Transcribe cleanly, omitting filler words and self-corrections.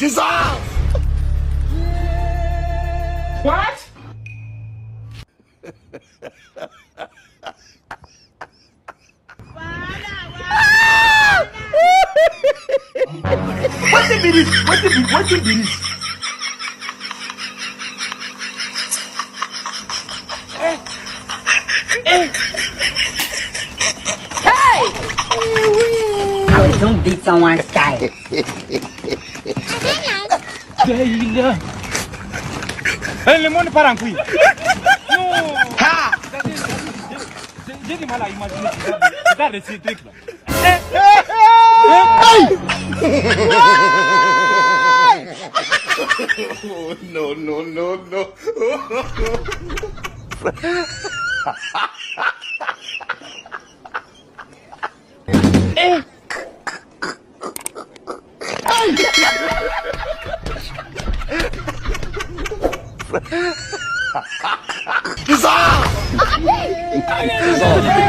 Dissolve! What? What the be this? What the be this? Hey! I don't beat someone's guy. Gila. Le monde part en couille. Non. Ha! J'ai du mal à imaginer. Regarde ces trucs là. Oh, no, no, no, no. Dissolve! Dissolve!